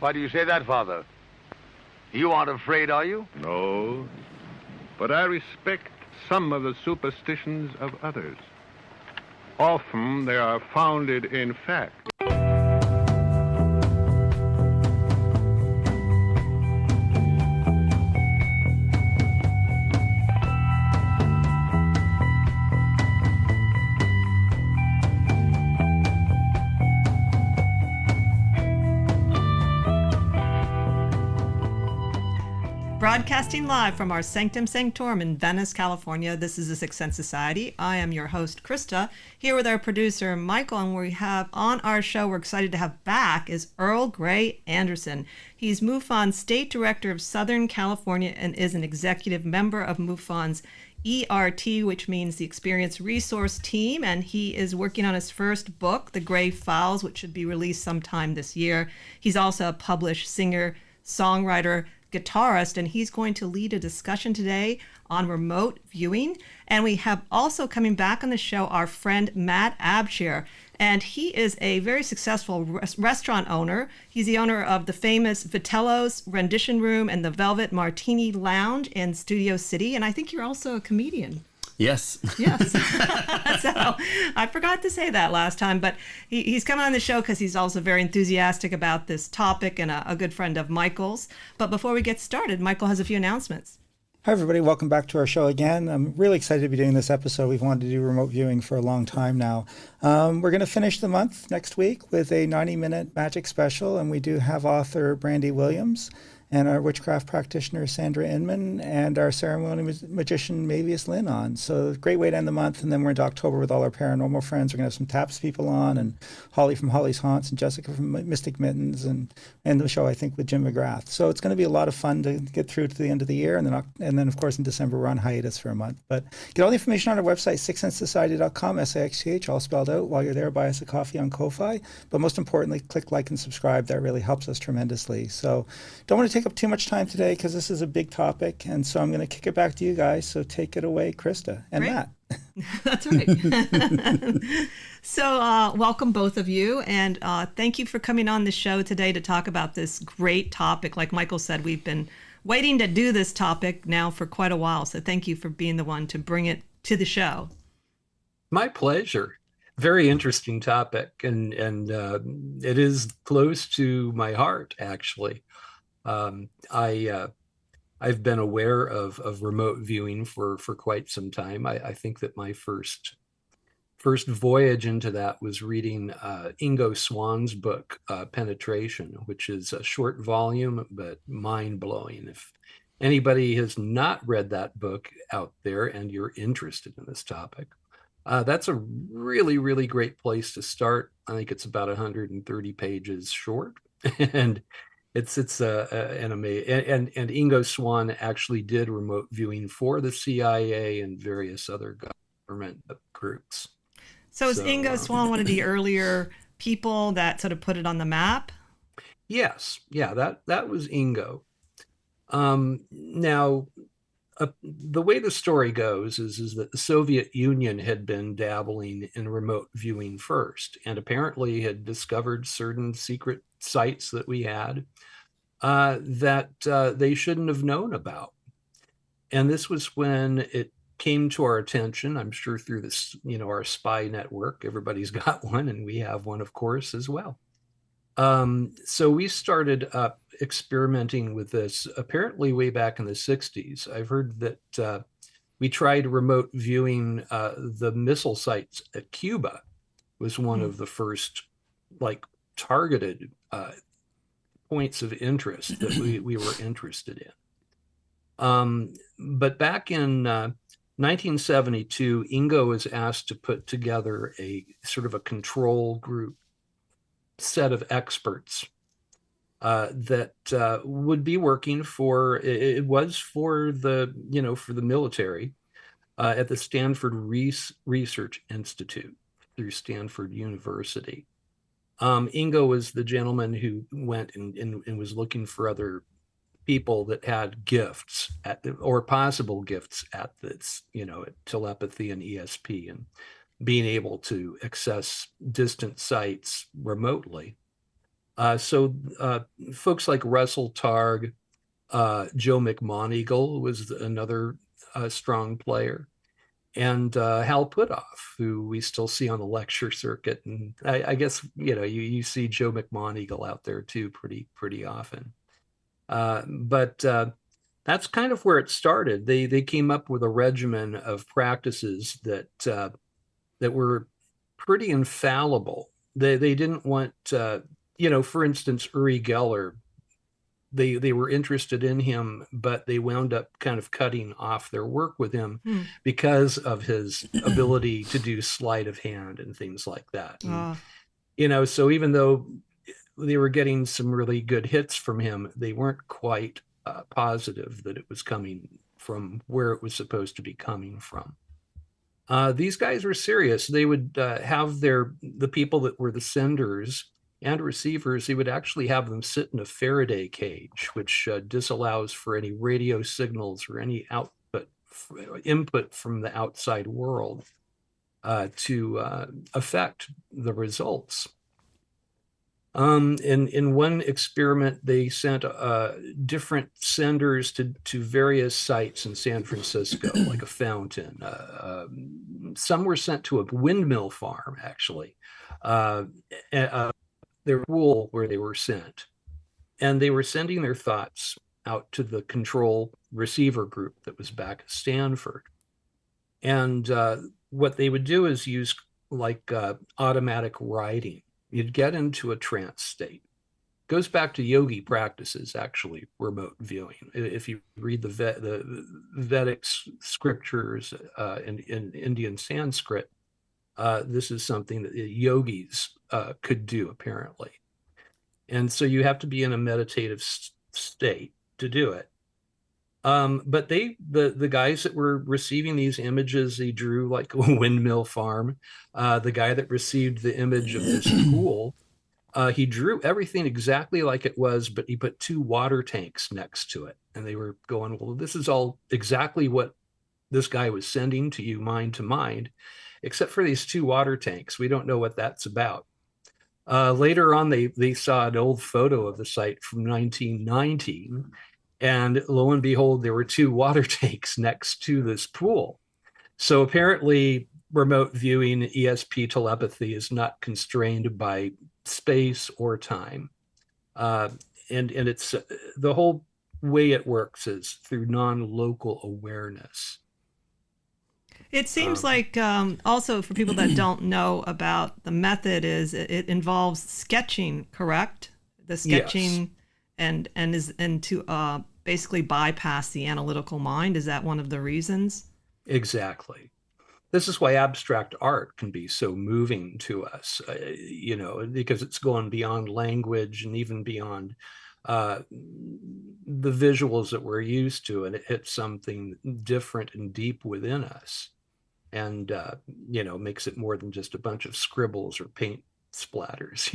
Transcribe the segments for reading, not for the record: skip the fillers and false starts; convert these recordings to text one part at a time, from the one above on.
Why do you say that, Father? You aren't afraid, are you? No, but I respect some of the superstitions of others. Often they are founded in fact. Broadcasting live from our Sanctum Sanctorum in Venice, California, this is the Sixth Sense Society. I am your host, Krista, here with our producer, Michael, and we have on our show, we're excited to have back, is Earl Anderson. He's MUFON's State Director of Southern California and is an executive member of MUFON's ERT, which means the Experience Resource Team, and he is working on his first book, The Gray Files, which should be released sometime this year. He's also a published singer, songwriter, guitarist, and he's going to lead a discussion today on remote viewing. And we have also coming back on the show our friend Matt Abshire, and he is a very successful restaurant owner. He's the owner of the famous Vitello's Rendition Room and the Velvet Martini Lounge in Studio City, and I think you're also a comedian. Yes. Yes. So I forgot to say that last time, but he's coming on the show because he's also very enthusiastic about this topic and a good friend of Michael's. But before we get started, Michael has a few announcements. Hi, everybody. Welcome back to our show again. I'm really excited to be doing this episode. We've wanted to do remote viewing for a long time now. We're going to finish the month next week with a 90-minute magic special, and we do have author Brandy Williams and our witchcraft practitioner Sandra Inman and our ceremony magician Mavius Lynn on. So great way to end the month, and then we're into October with all our paranormal friends. We're going to have some TAPS people on, and Holly from Holly's Haunts, and Jessica from Mystic Mittens, and the show, I think, with Jim McGrath. So it's going to be a lot of fun to get through to the end of the year, and then of course, in December, we're on hiatus for a month. But get all the information on our website, sixthsensesociety.com, SAXTH, all spelled out. While you're there, buy us a coffee on Ko-Fi. But most importantly, click like and subscribe. That really helps us tremendously. So don't want to take up too much time today because this is a big topic, and so I'm going to kick it back to you guys. So take it away, Krista and Great. Matt. That's right. So welcome both of you, and thank you for coming on the show today to talk about this great topic. Like Michael said, we've been waiting to do this topic now for quite a while, so thank you for being the one to bring it to the show. My pleasure. Very interesting topic, and it is close to my heart, actually. I've been aware of remote viewing for quite some time. I think that my first voyage into that was reading Ingo Swann's book, Penetration, which is a short volume, but mind-blowing. If anybody has not read that book out there and you're interested in this topic, that's a really, really great place to start. I think it's about 130 pages short, and it's an amazing, and Ingo Swann actually did remote viewing for the CIA and various other government groups. So is Ingo Swann one of the earlier people that sort of put it on the map? Yes, yeah, that was Ingo. Now, the way the story goes is that the Soviet Union had been dabbling in remote viewing first, and apparently had discovered certain secret sites that we had that they shouldn't have known about. And this was when it came to our attention, I'm sure through this, our spy network. Everybody's got one, and we have one, of course, as well. So we started up experimenting with this apparently way back in the 60s. I've heard that we tried remote viewing the missile sites at Cuba was one of the first targeted points of interest that we were interested in. But back in 1972, Ingo was asked to put together a sort of a control group set of experts that would be working for the military at the Stanford Research Institute through Stanford University. Ingo was the gentleman who went and was looking for other people that had gifts or possible gifts at this, telepathy and ESP and being able to access distant sites remotely. So folks like Russell Targ, Joe McMoneagle was another strong player, and Hal Puthoff, who we still see on the lecture circuit. And I guess, you see Joe McMoneagle out there too pretty often. But that's kind of where it started. They came up with a regimen of practices that were pretty infallible. They didn't want, for instance, Uri Geller. They were interested in him, but they wound up kind of cutting off their work with him because of his ability to do sleight of hand and things like that. And, so even though they were getting some really good hits from him, they weren't quite positive that it was coming from where it was supposed to be coming from. These guys were serious. They would have the people that were the senders and receivers, they would actually have them sit in a Faraday cage, which disallows for any radio signals or any input from the outside world to affect the results. In one experiment, they sent different senders to various sites in San Francisco, like a fountain. Some were sent to a windmill farm, actually. Their pool where they were sent, and they were sending their thoughts out to the control receiver group that was back at Stanford. And what they would do is use automatic writing. You'd get into a trance state. Goes back to yogi practices, actually, remote viewing. If you read the Vedic scriptures in Indian Sanskrit, this is something that yogis could do, apparently. And so you have to be in a meditative state to do it. But the guys that were receiving these images, they drew like a windmill farm. The guy that received the image of this pool, he drew everything exactly like it was, but he put 2 water tanks next to it. And they were going, well, this is all exactly what this guy was sending to you, mind to mind, except for these 2 water tanks. We don't know what that's about. Later on, they saw an old photo of the site from 1919, and lo and behold, there were 2 water tanks next to this pool. So apparently, remote viewing, ESP telepathy, is not constrained by space or time. And it's the whole way it works is through non-local awareness. It seems like also for people that don't know about the method, is it involves sketching, correct? The sketching, yes. and to basically bypass the analytical mind. Is that one of the reasons? Exactly. This is why abstract art can be so moving to us, because it's going beyond language and even beyond the visuals that we're used to, and it hits something different and deep within us. And, makes it more than just a bunch of scribbles or paint splatters,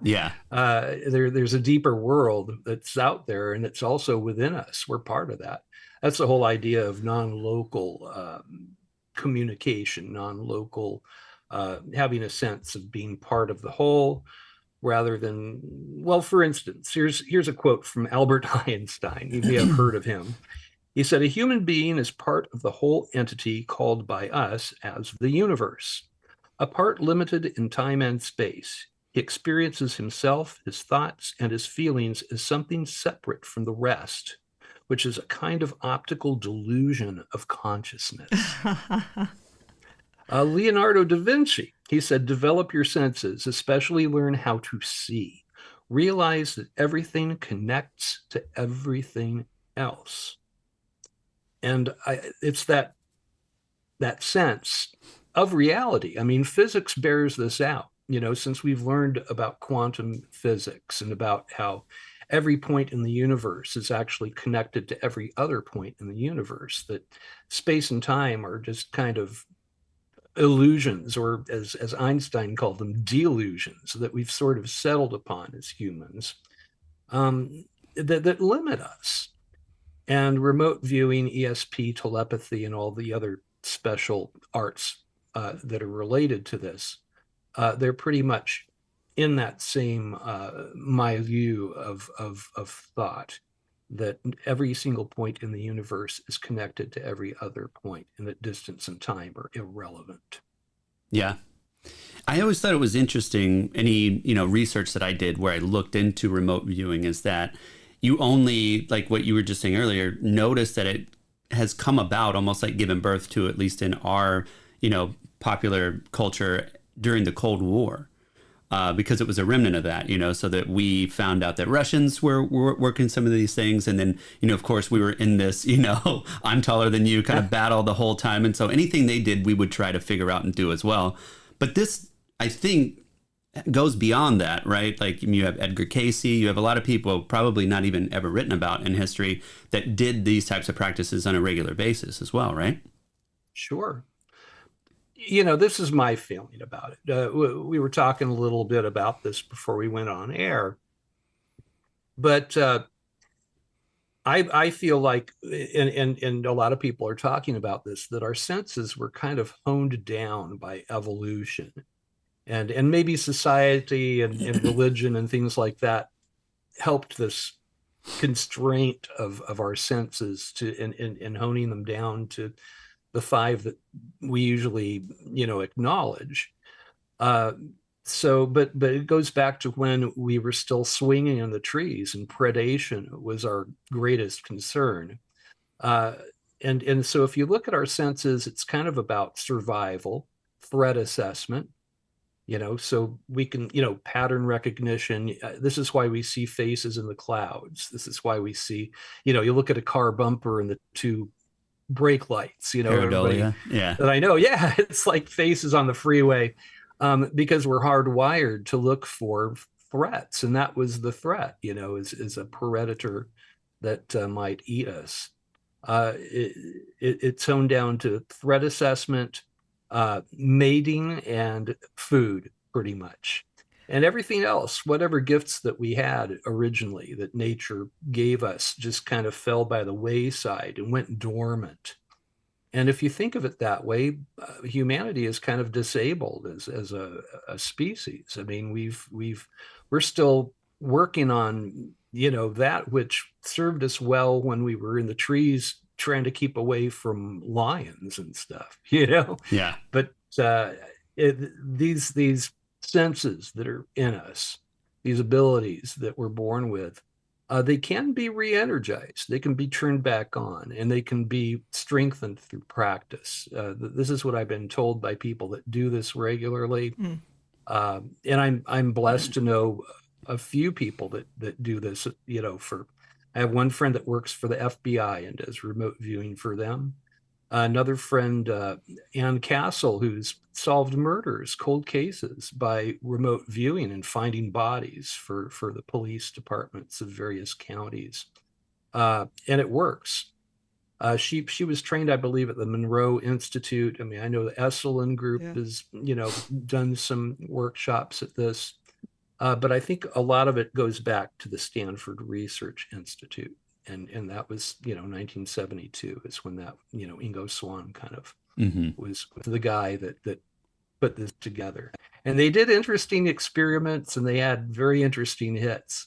Yeah. There's a deeper world that's out there, and it's also within us. We're part of that. That's the whole idea of non-local communication, non-local, having a sense of being part of the whole, rather than, well, for instance, here's a quote from Albert Einstein. You may have heard of him. He said, "A human being is part of the whole entity called by us as the universe. A part limited in time and space. He experiences himself, his thoughts, and his feelings as something separate from the rest, which is a kind of optical delusion of consciousness." Leonardo da Vinci, he said, "Develop your senses, especially learn how to see. Realize that everything connects to everything else." And it's that sense of reality. I mean, physics bears this out, since we've learned about quantum physics and about how every point in the universe is actually connected to every other point in the universe, that space and time are just kind of illusions, or as Einstein called them, delusions, that we've sort of settled upon as humans, that limit us. And remote viewing, ESP, telepathy, and all the other special arts that are related to this, they're pretty much in that same milieu of thought, that every single point in the universe is connected to every other point, and that distance and time are irrelevant. Yeah. I always thought it was interesting, any, research that I did where I looked into remote viewing, is that you only, like what you were just saying earlier, notice that it has come about almost like given birth to, at least in our, popular culture during the Cold War. Because it was a remnant of that, so that we found out that Russians were working some of these things. And then, of course, we were in this, I'm taller than you kind of battle the whole time. And so anything they did, we would try to figure out and do as well. But this, I think, goes beyond that, right? Like you have Edgar Cayce, you have a lot of people probably not even ever written about in history that did these types of practices on a regular basis as well, right? Sure. This is my feeling about it. We were talking a little bit about this before we went on air, but I feel like, and a lot of people are talking about this, that our senses were kind of honed down by evolution, and maybe society and religion and things like that helped this constraint of our senses to in honing them down to the 5 that we usually, acknowledge. But it goes back to when we were still swinging in the trees and predation was our greatest concern. And so if you look at our senses, it's kind of about survival, threat assessment, so we can, pattern recognition. This is why we see faces in the clouds. This is why we see, you look at a car bumper and the 2 brake lights, Pareidolia. Yeah, that I know. Yeah, it's like faces on the freeway, because we're hardwired to look for threats, and that was the threat. Is a predator that might eat us. It's honed down to threat assessment, mating, and food, pretty much. And everything else, whatever gifts that we had originally that nature gave us, just kind of fell by the wayside and went dormant. And if you think of it that way, humanity is kind of disabled as a species. I mean, we're still working on, that which served us well when we were in the trees trying to keep away from lions and stuff, Yeah. But these senses that are in us, these abilities that we're born with, they can be re-energized. They can be turned back on, and they can be strengthened through practice. This is what I've been told by people that do this regularly. And I'm blessed to know a few people that do this, I have one friend that works for the FBI and does remote viewing for them. Another friend, Ann Castle, who's solved murders, cold cases by remote viewing and finding bodies for the police departments of various counties. And it works. She was trained, I believe, at the Monroe Institute. I mean, I know the Esalen group has, done some workshops at this. But I think a lot of it goes back to the Stanford Research Institute. And that was, 1972 is when that, Ingo Swann kind of was the guy that put this together. And they did interesting experiments, and they had very interesting hits.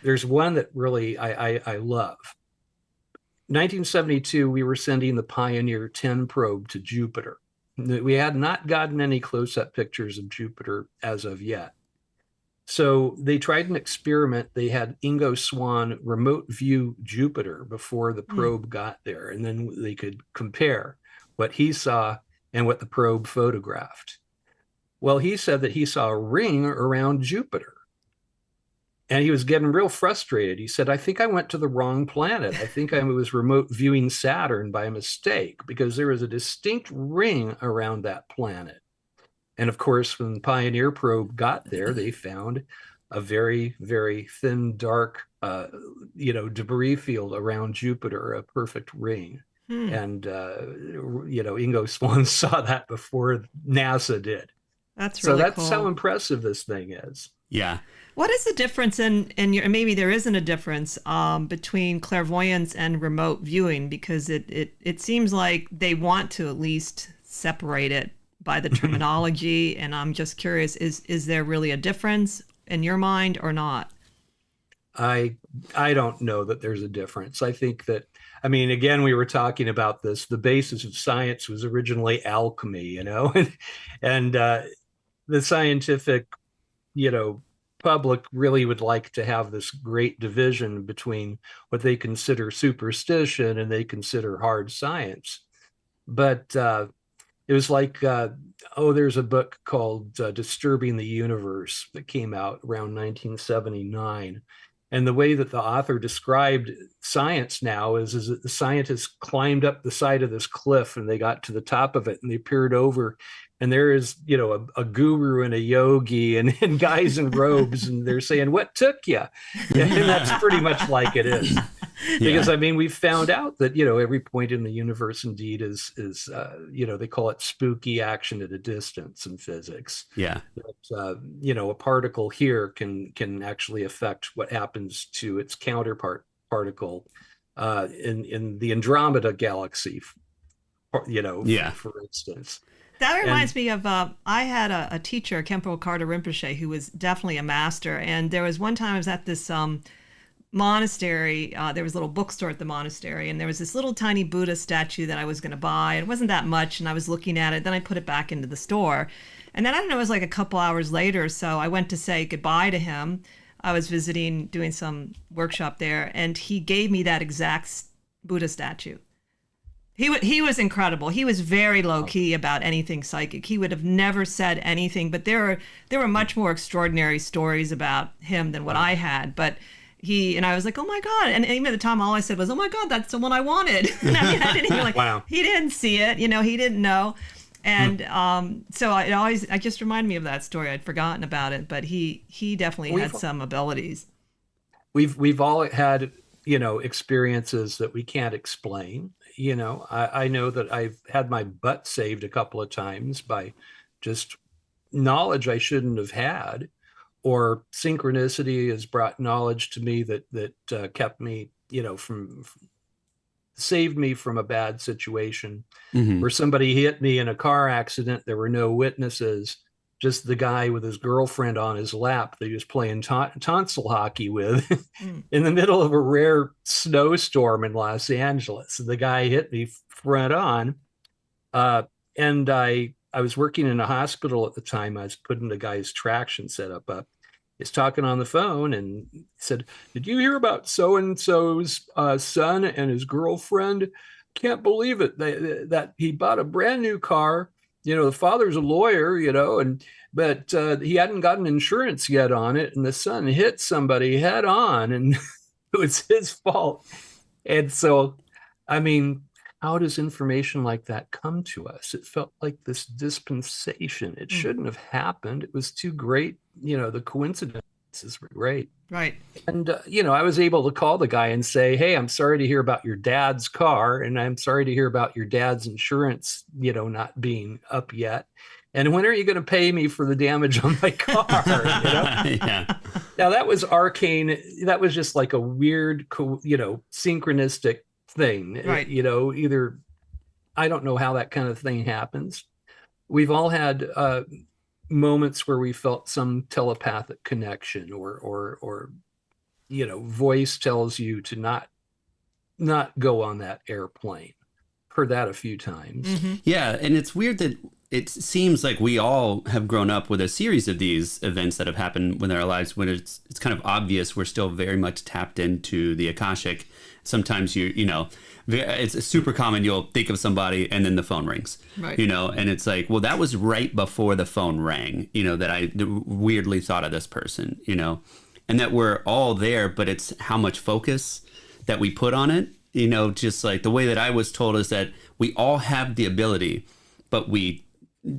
There's one that really I love. 1972, we were sending the Pioneer 10 probe to Jupiter. We had not gotten any close-up pictures of Jupiter as of yet. So they tried an experiment. They had Ingo Swann remote view Jupiter before the probe got there, and then they could compare what he saw and what the probe photographed. Well, he said that he saw a ring around Jupiter, and he was getting real frustrated. He said, I think I went to the wrong planet. I think I was remote viewing Saturn by mistake, because there was a distinct ring around that planet. And of course, when the Pioneer probe got there, they found a very, very thin, dark, debris field around Jupiter, a perfect ring. And, Ingo Swann saw that before NASA did. That's really cool. So that's how impressive this thing is. Yeah. What is the difference in your, maybe there isn't a difference between clairvoyance and remote viewing, because it seems like they want to at least separate it, by the terminology. And I'm just curious, is there really a difference in your mind or not? I don't know that there's a difference. I think that, I mean, again, we were talking about this. The basis of science was originally alchemy, you know, and the scientific, you know, public really would like to have this great division between what they consider superstition and they consider hard science. But it was like, there's a book called Disturbing the Universe that came out around 1979. And the way that the author described science now is that the scientists climbed up the side of this cliff and they got to the top of it and they peered over, and there is, you know, a guru and a yogi and guys in robes, and they're saying, "What took you?" And that's pretty much like it is. Because, I mean, we've found out that, you know, every point in the universe indeed is you know, they call it spooky action at a distance in physics. Yeah. That, you know, a particle here can actually affect what happens to its counterpart particle in the Andromeda galaxy, you know, for instance. That reminds me of, I had a teacher, Kempo Carter Rinpoche, who was definitely a master. And there was one time I was at this monastery. There was a little bookstore at the monastery, and there was this little tiny Buddha statue that I was going to buy. It wasn't that much, and I was looking at it. Then I put it back into the store. And then, I don't know, it was like a couple hours later, so I went to say goodbye to him. I was visiting, doing some workshop there, and he gave me that exact Buddha statue. He was incredible. He was very low key about anything psychic. He would have never said anything, but there were much more extraordinary stories about him than what I had. But I was like, oh my God. And even at the time, all I said was, oh my God, that's the one I wanted. And I mean, I didn't even Wow. He didn't see it, you know, he didn't know. And so it just reminded me of that story. I'd forgotten about it, but he definitely had some abilities. We've all had, you know, experiences that we can't explain. You know, I know that I've had my butt saved a couple of times by just knowledge I shouldn't have had, or synchronicity has brought knowledge to me that kept me, you know, saved me from a bad situation. Where somebody hit me in a car accident. There were no witnesses, just the guy with his girlfriend on his lap that he was playing tonsil hockey with in the middle of a rare snowstorm in Los Angeles. The guy hit me front on. And I was working in a hospital at the time. I was putting the guy's traction setup up. He's talking on the phone and he said, "Did you hear about so-and-so's son and his girlfriend? Can't believe it. That he bought a brand new car. You know, the father's a lawyer, you know, but he hadn't gotten insurance yet on it. And the son hit somebody head on and it was his fault." And so, I mean, how does information like that come to us? It felt like this dispensation. It shouldn't have happened. It was too great. You know, the coincidences were great. Right. And, you know, I was able to call the guy and say, "Hey, I'm sorry to hear about your dad's car. And I'm sorry to hear about your dad's insurance, you know, not being up yet. And when are you going to pay me for the damage on my car?" You know? Yeah. Now, that was arcane. That was just like a weird, you know, synchronistic thing. Right. You know, either, I don't know how that kind of thing happens. We've all had moments where we felt some telepathic connection, or you know, voice tells you to not go on that airplane. Heard that a few times. Yeah, and it's weird that it seems like we all have grown up with a series of these events that have happened within our lives, when it's kind of obvious we're still very much tapped into the Akashic. Sometimes you know, it's super common. You'll think of somebody and then the phone rings, Right. you know, and it's like, well, that was right before the phone rang, you know, that I weirdly thought of this person, you know, and that we're all there, but it's how much focus that we put on it, you know. Just like the way that I was told is that we all have the ability, but we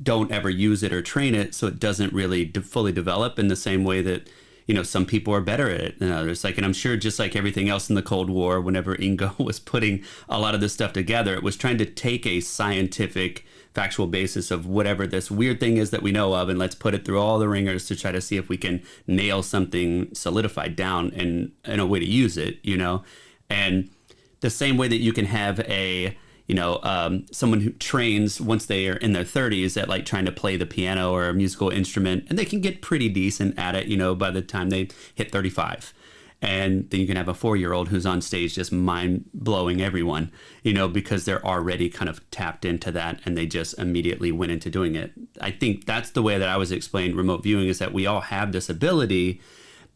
don't ever use it or train it, so it doesn't really fully develop in the same way that, you know, some people are better at it than others. Like, and I'm sure just like everything else in the Cold War, whenever Ingo was putting a lot of this stuff together, it was trying to take a scientific, factual basis of whatever this weird thing is that we know of, and let's put it through all the ringers to try to see if we can nail something solidified down and a way to use it, you know. And the same way that you can have a, someone who trains once they are in their 30s at like trying to play the piano or a musical instrument, and they can get pretty decent at it, by the time they hit 35. And then you can have a 4-year-old who's on stage just mind-blowing everyone, because they're already kind of tapped into that and they just immediately went into doing it. I think that's the way that I was explained remote viewing, is that we all have this ability,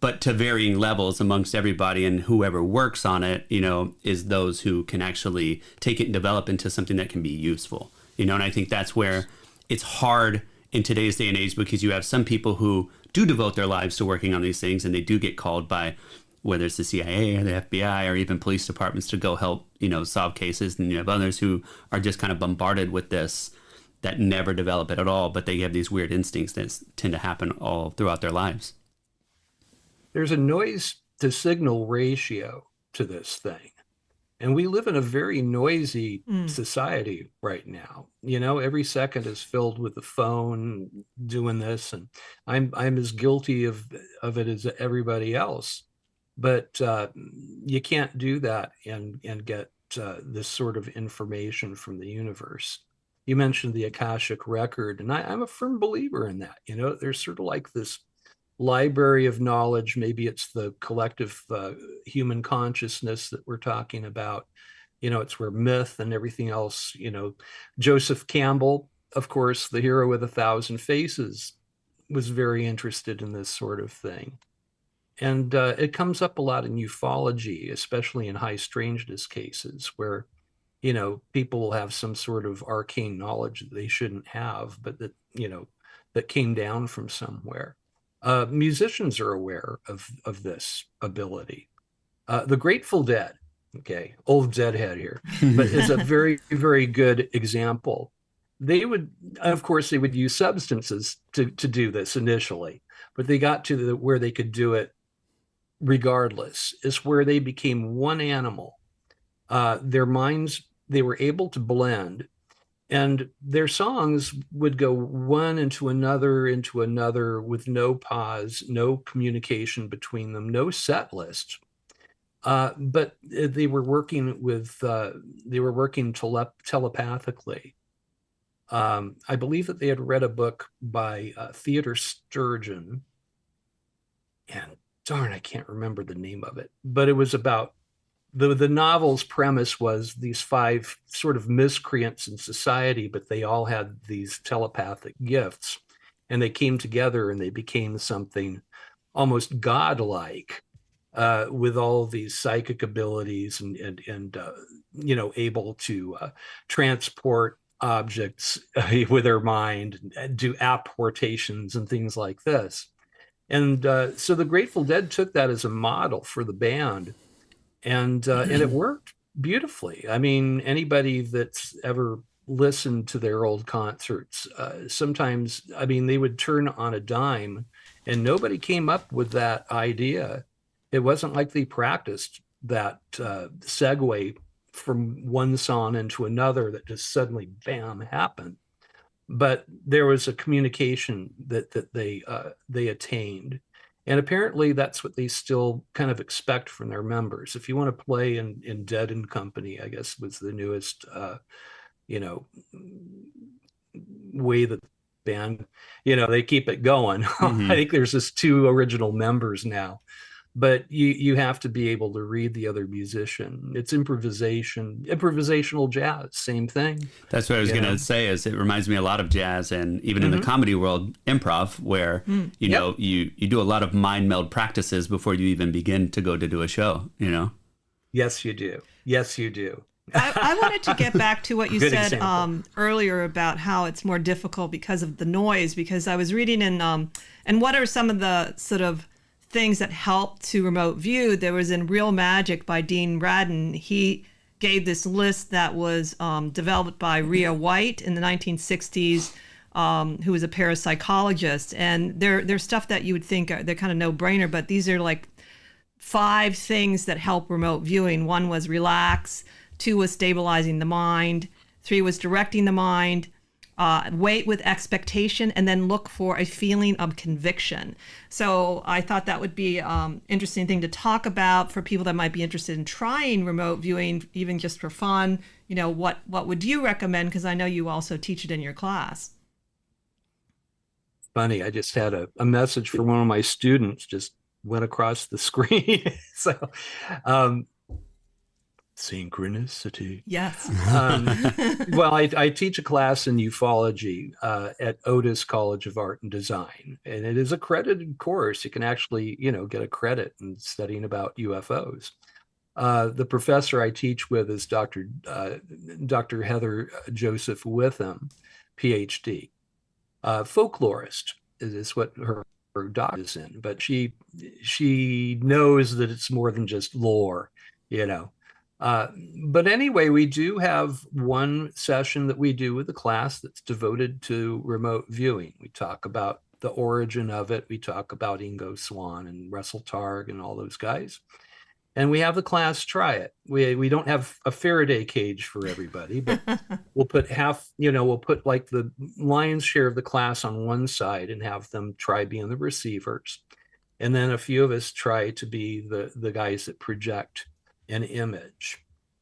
but to varying levels amongst everybody, and whoever works on it, is those who can actually take it and develop into something that can be useful. And I think that's where it's hard in today's day and age, because you have some people who do devote their lives to working on these things, and they do get called by whether it's the CIA or the FBI or even police departments to go help, solve cases. And you have others who are just kind of bombarded with this, that never develop it at all, but they have these weird instincts that tend to happen all throughout their lives. There's a noise to signal ratio to this thing. And we live in a very noisy society right now. Every second is filled with the phone doing this, and I'm as guilty of it as everybody else. But you can't do that and get this sort of information from the universe. You mentioned the Akashic record, and I'm a firm believer in that. There's sort of like this library of knowledge. Maybe it's the collective human consciousness that we're talking about. It's where myth and everything else, Joseph Campbell, of course, the hero with 1,000 faces, was very interested in this sort of thing. And it comes up a lot in ufology, especially in high strangeness cases, where, people will have some sort of arcane knowledge that they shouldn't have, but that, that came down from somewhere. Musicians are aware of this ability. The Grateful Dead, okay, old deadhead here, but is a very, very good example. They would use substances to do this initially, but they got to where they could do it regardless. Is where they became one animal. Their minds, they were able to blend, and their songs would go one into another with no pause, no communication between them, no set list. But they were working telepathically. I believe that they had read a book by Theodore Sturgeon, and darn, I can't remember the name of it, but it was about the novel's premise was these 5 sort of miscreants in society, but they all had these telepathic gifts, and they came together and they became something almost godlike, with all these psychic abilities and able to transport objects with their mind, and do apportations and things like this. And so the Grateful Dead took that as a model for the band, and it worked beautifully. I mean, anybody that's ever listened to their old concerts, sometimes, they would turn on a dime, and nobody came up with that idea. It wasn't like they practiced that segue from one song into another that just suddenly, bam, happened. But there was a communication that they attained. And apparently that's what they still kind of expect from their members. If you want to play in Dead and Company, I guess was the newest, way that the band, they keep it going. Mm-hmm. I think there's just 2 original members now. But you have to be able to read the other musician. It's improvisational jazz, same thing. That's what I was going to say. Is it reminds me a lot of jazz, and even in the comedy world, improv, where you do a lot of mind meld practices before you even begin to go to do a show. Yes, you do. Yes, you do. I wanted to get back to what you said earlier about how it's more difficult because of the noise. Because I was reading and what are some of the sort of things that help to remote view. There was in Real Magic by Dean Radin. He gave this list that was developed by Rhea White in the 1960s, who was a parapsychologist. And they're stuff that you would think they're kind of no-brainer, but these are like 5 things that help remote viewing. 1 was relax, 2 was stabilizing the mind, 3 was directing the mind, wait with expectation, and then look for a feeling of conviction. So I thought that would be interesting thing to talk about for people that might be interested in trying remote viewing, even just for fun. What would you recommend? Because I know you also teach it in your class. Funny, I just had a message from one of my students just went across the screen. So synchronicity. Yes. Well, I teach a class in ufology at Otis College of Art and Design, and it is a credited course. You can actually, get a credit in studying about UFOs. The professor I teach with is Dr. Heather Joseph Witham, PhD. Folklorist is what her doctor is in, but she knows that it's more than just lore, But anyway, we do have one session that we do with the class that's devoted to remote viewing. We talk about the origin of it. We talk about Ingo Swann and Russell Targ and all those guys. And we have the class try it. We don't have a Faraday cage for everybody, but we'll put we'll put like the lion's share of the class on one side and have them try being the receivers. And then a few of us try to be the guys that project an image.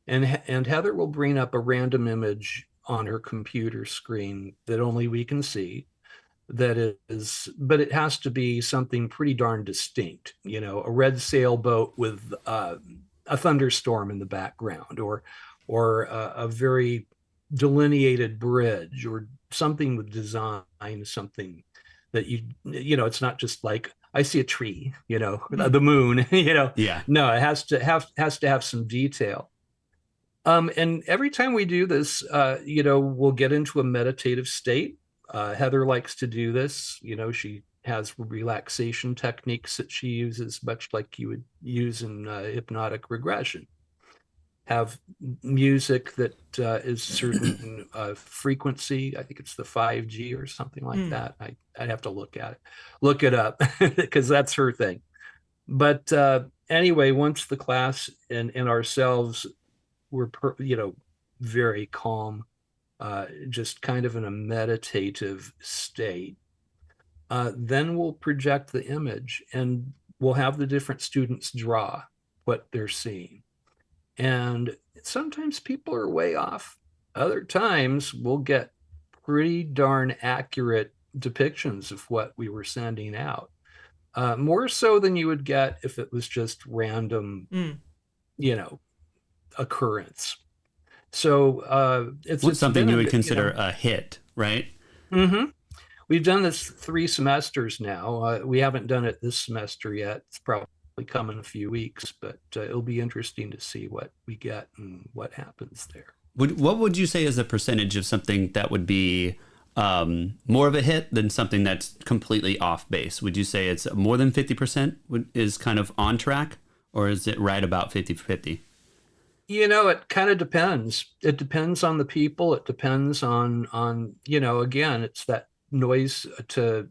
And Heather will bring up a random image on her computer screen that only we can see. But it has to be something pretty darn distinct, a red sailboat with a thunderstorm in the background, or a very delineated bridge, or something with design, something that it's not just like I see a tree, the moon, Yeah. No, it has to have some detail. And every time we do this, we'll get into a meditative state. Heather likes to do this. She has relaxation techniques that she uses, much like you would use in hypnotic regression. Have music that is certain frequency. I think it's the 5G or something like that. I'd have to look it up because that's her thing. But anyway, once the class and ourselves were, very calm, just kind of in a meditative state, then we'll project the image and we'll have the different students draw what they're seeing. And sometimes people are way off. Other times we'll get pretty darn accurate depictions of what we were sending out. More so than you would get if it was just random, occurrence. So it's something you would consider a hit, right? Mm-hmm. We've done this 3 semesters now. We haven't done it this semester yet. It's probably come in a few weeks, but it'll be interesting to see what we get and what happens there. What would you say is a percentage of something that would be more of a hit than something that's completely off base? Would you say it's more than 50% is kind of on track, or is it right about 50-50? It kind of depends. It depends on the people. It depends on again, it's that noise to,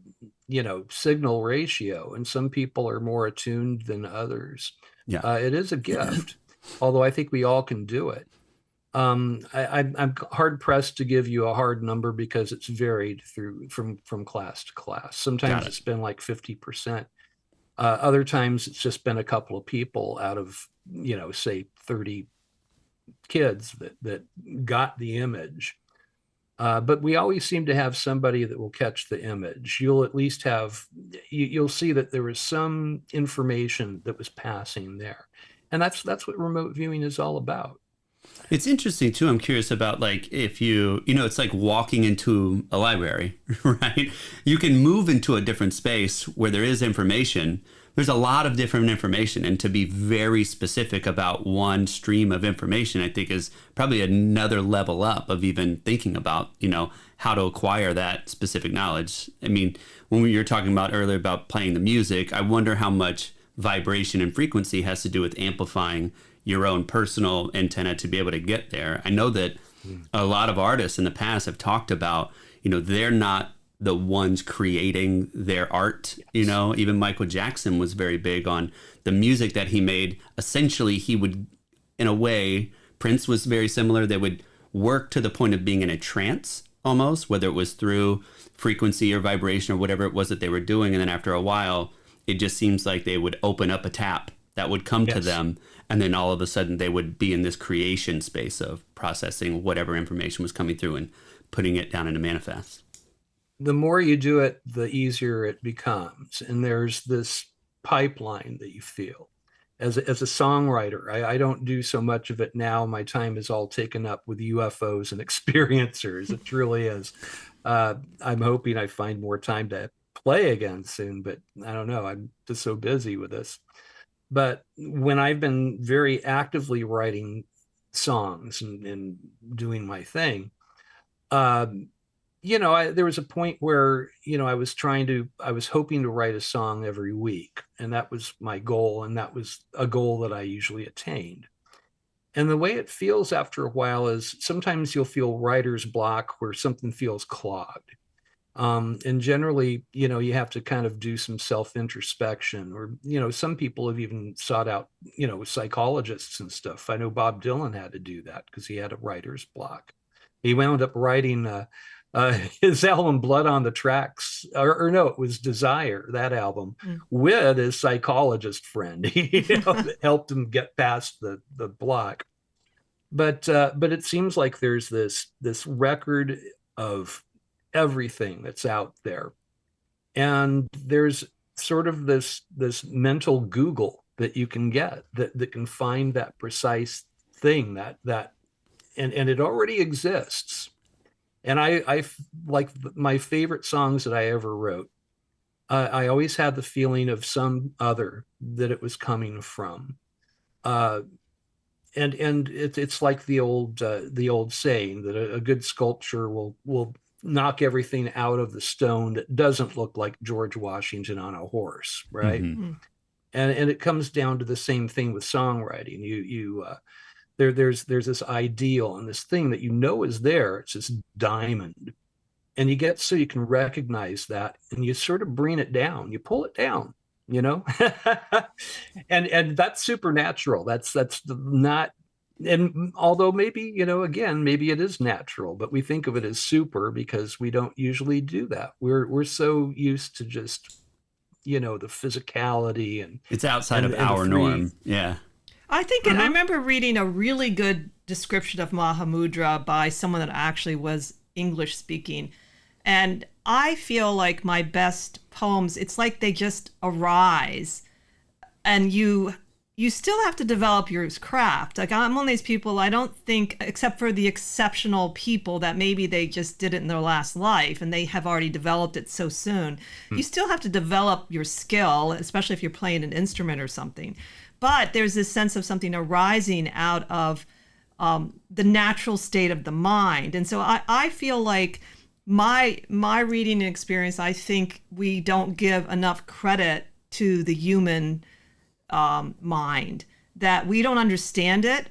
signal ratio. And some people are more attuned than others. Yeah. It is a gift, although I think we all can do it. I'm hard pressed to give you a hard number because it's varied from class to class. Sometimes it's been like 50%. Other times it's just been a couple of people out of, say 30 kids that got the image. But we always seem to have somebody that will catch the image. You'll at least you'll see that there was some information that was passing there. And that's what remote viewing is all about. It's interesting too. I'm curious about like if it's like walking into a library, right? You can move into a different space where there is information. There's a lot of different information, and to be very specific about one stream of information, I think is probably another level up of even thinking about, how to acquire that specific knowledge. I mean, when we were talking about earlier about playing the music, I wonder how much vibration and frequency has to do with amplifying your own personal antenna to be able to get there. I know that a lot of artists in the past have talked about, they're not the ones creating their art. Yes. Even Michael Jackson was very big on the music that he made. Essentially, he would, in a way, Prince was very similar. They would work to the point of being in a trance, almost, whether it was through frequency or vibration or whatever it was that they were doing. And then after a while, it just seems like they would open up a tap that would come to them. And then all of a sudden they would be in this creation space of processing whatever information was coming through and putting it down into manifest. The more you do it, the easier it becomes. And there's this pipeline that you feel. As a songwriter, I don't do so much of it now. My time is all taken up with UFOs and experiencers. It truly is. I'm hoping I find more time to play again soon, but I don't know. I'm just so busy with this. But when I've been very actively writing songs and doing my thing, there was a point where, I was hoping to write a song every week, and that was my goal. And that was a goal that I usually attained. And the way it feels after a while is sometimes you'll feel writer's block where something feels clogged. And generally, you have to kind of do some self-introspection, or, some people have even sought out, psychologists and stuff. I know Bob Dylan had to do that because he had a writer's block. He wound up writing his album Blood on the Tracks, or no, it was Desire, that album, with his psychologist friend. That helped him get past the block. But it seems like there's this record of everything that's out there, and there's sort of this mental Google that you can get that can find that precise thing that and it already exists. And I like my favorite songs that I ever wrote. I always had the feeling of some other that it was coming from. And it's like the old saying that a good sculpture will knock everything out of the stone that doesn't look like George Washington on a horse, right? Mm-hmm. And it comes down to the same thing with songwriting. There's this ideal and this thing that is there. It's this diamond, and you get so you can recognize that, and you sort of bring it down, you pull it down, and that's supernatural. That's not. And although maybe, again, maybe it is natural, but we think of it as super because we don't usually do that. We're so used to just, the physicality, and it's outside of our norm. Yeah. I think I remember reading a really good description of Mahamudra by someone that actually was English speaking. And I feel like my best poems, it's like they just arise, and you still have to develop your craft. Like, I'm one of these people, I don't think, except for the exceptional people that maybe they just did it in their last life and they have already developed it so soon. You still have to develop your skill, especially if you're playing an instrument or something. But there's this sense of something arising out of the natural state of the mind. And so I feel like my reading experience, I think we don't give enough credit to the human mind, that we don't understand it.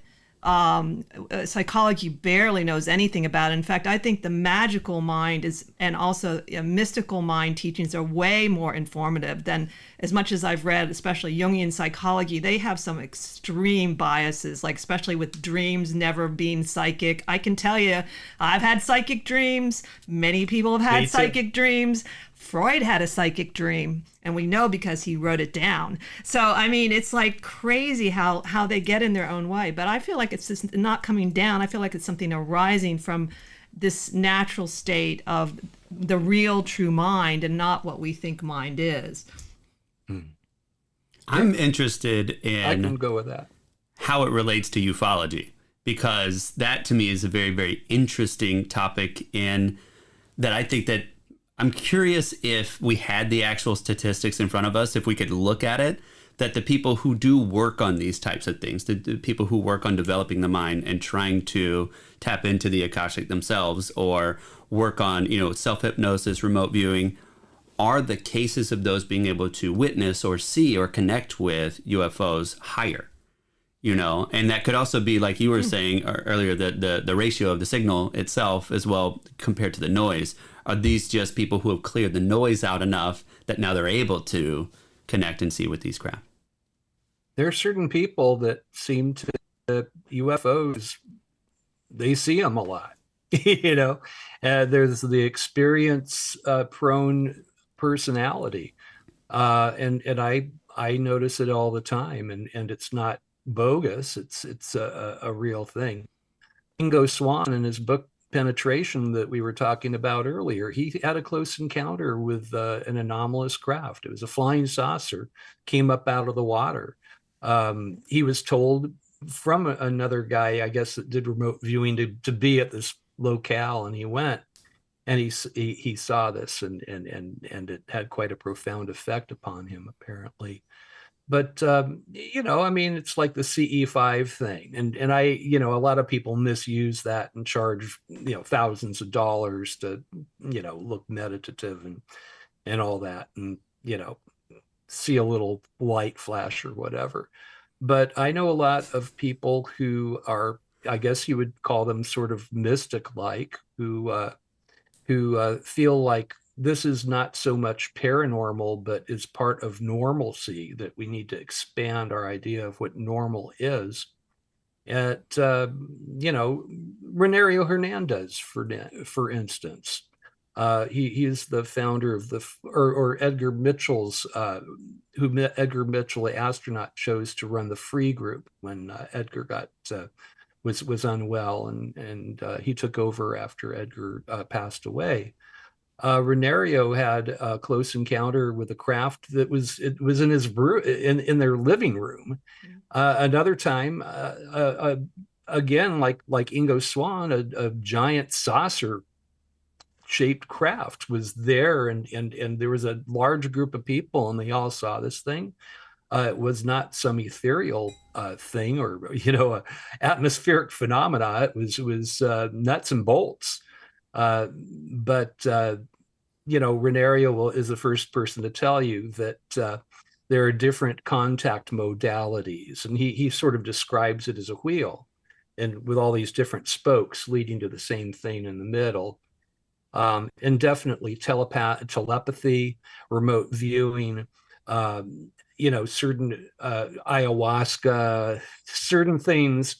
Psychology barely knows anything about it. In fact, I think the magical mind and also mystical mind teachings are way more informative than, as much as I've read, especially Jungian psychology. They have some extreme biases, like especially with dreams, never being psychic. I can tell you, I've had psychic dreams. Many people have had psychic dreams. Freud had a psychic dream, and we know because he wrote it down. So, I mean, it's like crazy how they get in their own way. But I feel like it's just not coming down. I feel like it's something arising from this natural state of the real true mind and not what we think mind is. I'm interested in I can go with that. How it relates to ufology, because that to me is a very, very interesting topic, in that I think that I'm curious if we had the actual statistics in front of us, if we could look at it, that the people who do work on these types of things, the people who work on developing the mind and trying to tap into the Akashic themselves, or work on, self-hypnosis, remote viewing, are the cases of those being able to witness or see or connect with UFOs higher? And that could also be, like you were saying earlier, the ratio of the signal itself as well compared to the noise. Are these just people who have cleared the noise out enough that now they're able to connect and see with these craft? There are certain people that seem to UFOs, they see them a lot. you know, there's the experience prone personality, and I notice it all the time, and it's not bogus. It's a real thing. Ingo Swann, in his book Penetration that we were talking about earlier, he had a close encounter with an anomalous craft. It was a flying saucer, came up out of the water. He was told from another guy, I guess, that did remote viewing to be at this locale, and he went and he saw this, and it had quite a profound effect upon him, apparently. But I mean, it's like the CE5 thing, and a lot of people misuse that and charge thousands of dollars to look meditative and all that, and see a little light flash or whatever. But I know a lot of people who are, I guess you would call them sort of mystic-like, who feel like this is not so much paranormal, but is part of normalcy, that we need to expand our idea of what normal is. At Renario Hernandez, for instance, he is the founder of or Edgar Mitchell's, Edgar Mitchell, the astronaut, chose to run the Free Group when Edgar was unwell, and he took over after Edgar passed away. Renario had a close encounter with a craft that was in his in their living room. Another time, again, like Ingo Swann, a giant saucer shaped craft was there, and there was a large group of people, and they all saw this thing. It was not some ethereal thing or a atmospheric phenomena. It was nuts and bolts. But Renario is the first person to tell you that there are different contact modalities, and he sort of describes it as a wheel, and with all these different spokes leading to the same thing in the middle. And definitely telepathy, remote viewing, certain ayahuasca, certain things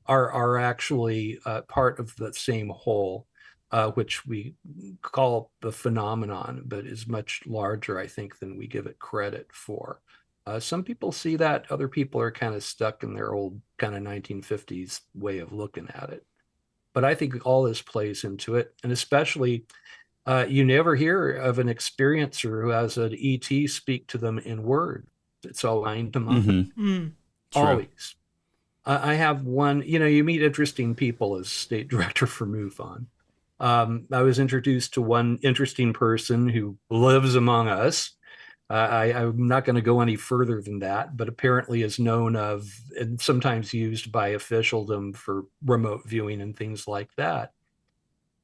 are actually part of the same whole, which we call the phenomenon, but is much larger, I think, than we give it credit for. Some people see that, other people are kind of stuck in their old kind of 1950s way of looking at it. But I think all this plays into it, and especially you never hear of an experiencer who has an ET speak to them in word. It's all line to mind. Mm-hmm. Always. I have one, you meet interesting people as state director for MUFON. I was introduced to one interesting person who lives among us. I'm not going to go any further than that, but apparently is known of and sometimes used by officialdom for remote viewing and things like that.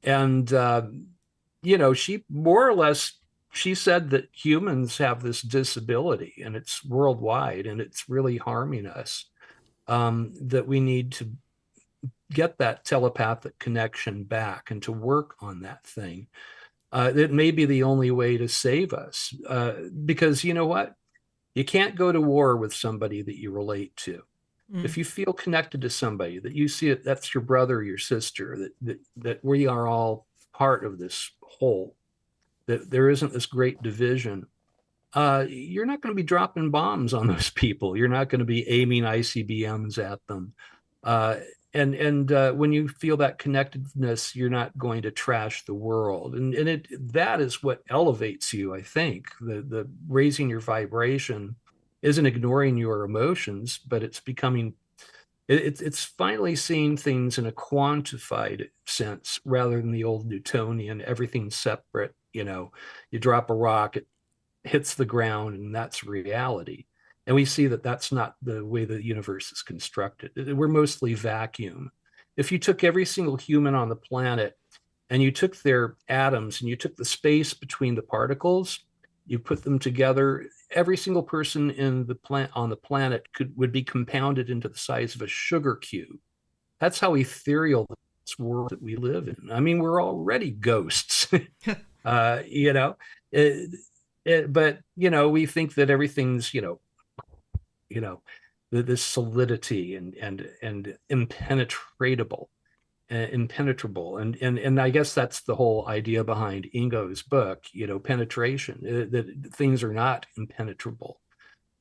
And, she more or less, she said that humans have this disability, and it's worldwide, and it's really harming us, that we need to get that telepathic connection back and to work on that thing. That may be the only way to save us, because you know what? You can't go to war with somebody that you relate to. If you feel connected to somebody, that you see it, that's your brother or your sister, that we are all part of this whole, that there isn't this great division, you're not going to be dropping bombs on those people. You're not going to be aiming ICBMs at them. And when you feel that connectedness, you're not going to trash the world, and that is what elevates you. I think the raising your vibration isn't ignoring your emotions, but it's it's finally seeing things in a quantified sense rather than the old Newtonian, everything's separate. You drop a rock, it hits the ground, and that's reality. And we see that that's not the way the universe is constructed. We're mostly vacuum. If you took every single human on the planet and you took their atoms and you took the space between the particles, you put them together, every single person on the planet would be compounded into the size of a sugar cube. That's how ethereal this world that we live in. I mean, we're already ghosts, but we think that everything's, this solidity and impenetrable. impenetrable. And I guess that's the whole idea behind Ingo's book, penetration, that things are not impenetrable.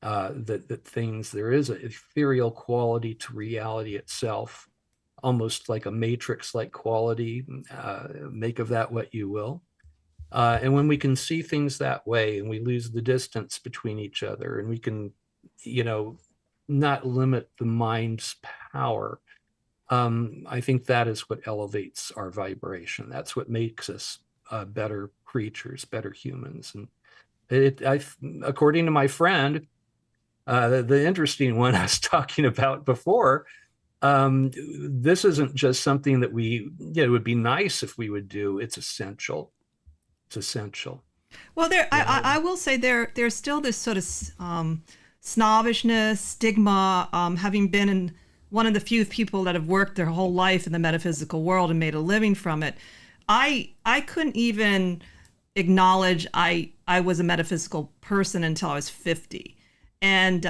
That things, there is an ethereal quality to reality itself, almost like a matrix-like quality. Make of that what you will. And when we can see things that way, and we lose the distance between each other, and we can, not limit the mind's power, I think that is what elevates our vibration. That's what makes us better creatures, better humans. And according to my friend, the interesting one I was talking about before, this isn't just something that it would be nice if we would do. It's essential. It's essential. Well, I will say there's still this sort of snobbishness, stigma, having been in one of the few people that have worked their whole life in the metaphysical world and made a living from it. I couldn't even acknowledge I was a metaphysical person until I was 50. And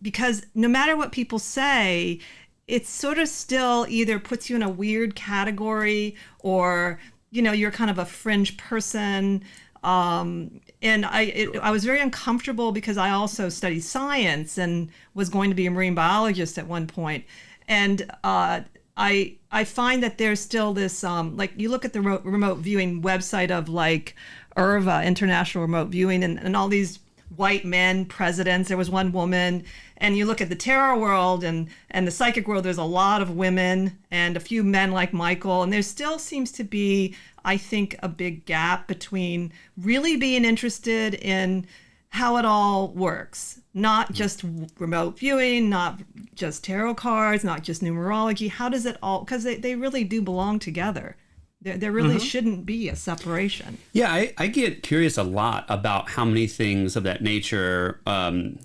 because no matter what people say, it sort of still either puts you in a weird category, or, you're kind of a fringe person. And I was very uncomfortable because I also studied science and was going to be a marine biologist at one point. And I find that there's still this, like, you look at the remote viewing website of like IRVA, International Remote Viewing, and all these white men presidents. There was one woman. And you look at the tarot world and the psychic world, there's a lot of women and a few men like Michael. And there still seems to be, I think, a big gap between really being interested in how it all works. Not just remote viewing, not just tarot cards, not just numerology. How does it all, because they really do belong together. There really shouldn't be a separation. Yeah, I get curious a lot about how many things of that nature,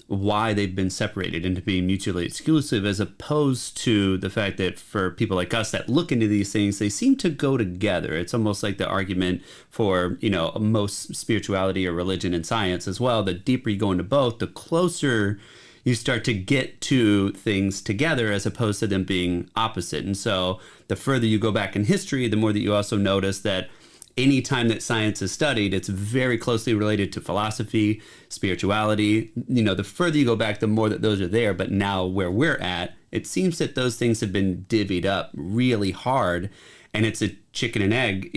why they've been separated into being mutually exclusive, as opposed to the fact that for people like us that look into these things, they seem to go together. It's almost like the argument for, most spirituality or religion and science as well. The deeper you go into both, the closer you start to get to things together as opposed to them being opposite. And so the further you go back in history, the more that you also notice that any time that science is studied, it's very closely related to philosophy, spirituality. The further you go back, the more that those are there. But now where we're at, it seems that those things have been divvied up really hard. And it's a chicken and egg,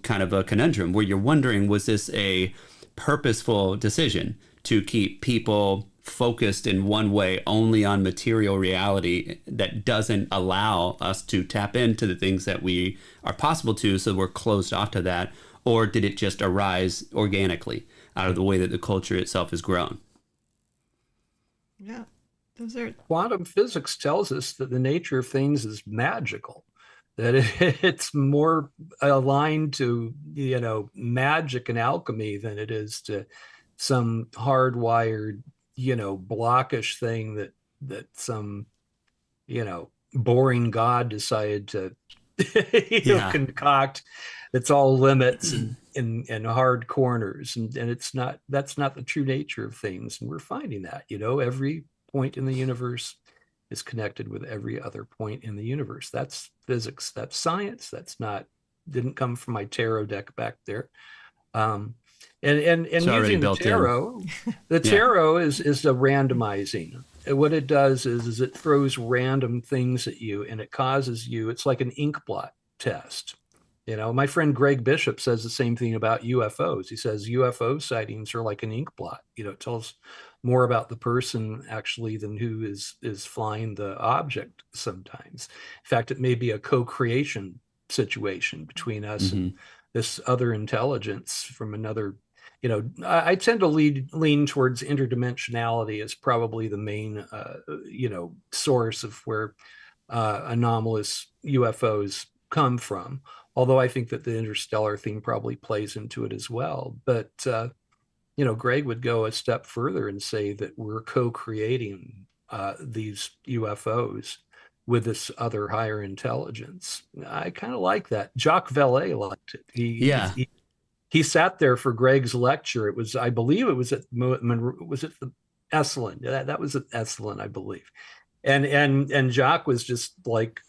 kind of a conundrum where you're wondering, was this a purposeful decision to keep people focused in one way only on material reality that doesn't allow us to tap into the things that we are possible to, so we're closed off to that? Or did it just arise organically out of the way that the culture itself has grown? Yeah, those are... Quantum physics tells us that the nature of things is magical, that it's more aligned to, magic and alchemy than it is to some hardwired, blockish thing that some, boring god decided to concoct. It's all limits and hard corners, and that's not the true nature of things. And we're finding that, every point in the universe is connected with every other point in the universe. That's physics, that's science. Didn't come from my tarot deck back there. And using the tarot, tarot is a randomizing. What it does is it throws random things at you, and it causes you, it's like an ink blot test. My friend Greg Bishop says the same thing about UFOs. He says UFO sightings are like an ink blot. It tells more about the person actually than who is flying the object sometimes. In fact, it may be a co-creation situation between us and this other intelligence from another. I tend to lean towards interdimensionality as probably the main, source of where anomalous UFOs come from. Although I think that the interstellar thing probably plays into it as well. But, Greg would go a step further and say that we're co-creating these UFOs with this other higher intelligence. I kind of like that. Jacques Vallée liked it. He sat there for Greg's lecture. I believe it was at the Esalen? That was at Esalen, I believe. And Jacques was just like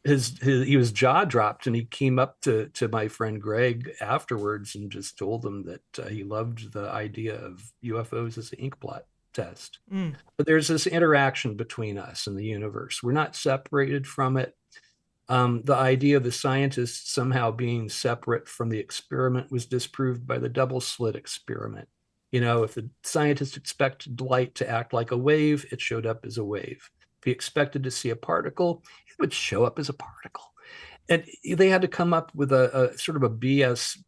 he was jaw dropped, and he came up to my friend Greg afterwards and just told him that he loved the idea of UFOs as an ink blot test. But there's this interaction between us and the universe. We're not separated from it. The idea of the scientists somehow being separate from the experiment was disproved by the double slit experiment. If the scientists expected light to act like a wave, it showed up as a wave. If he expected to see a particle, it would show up as a particle. And they had to come up with a sort of a BS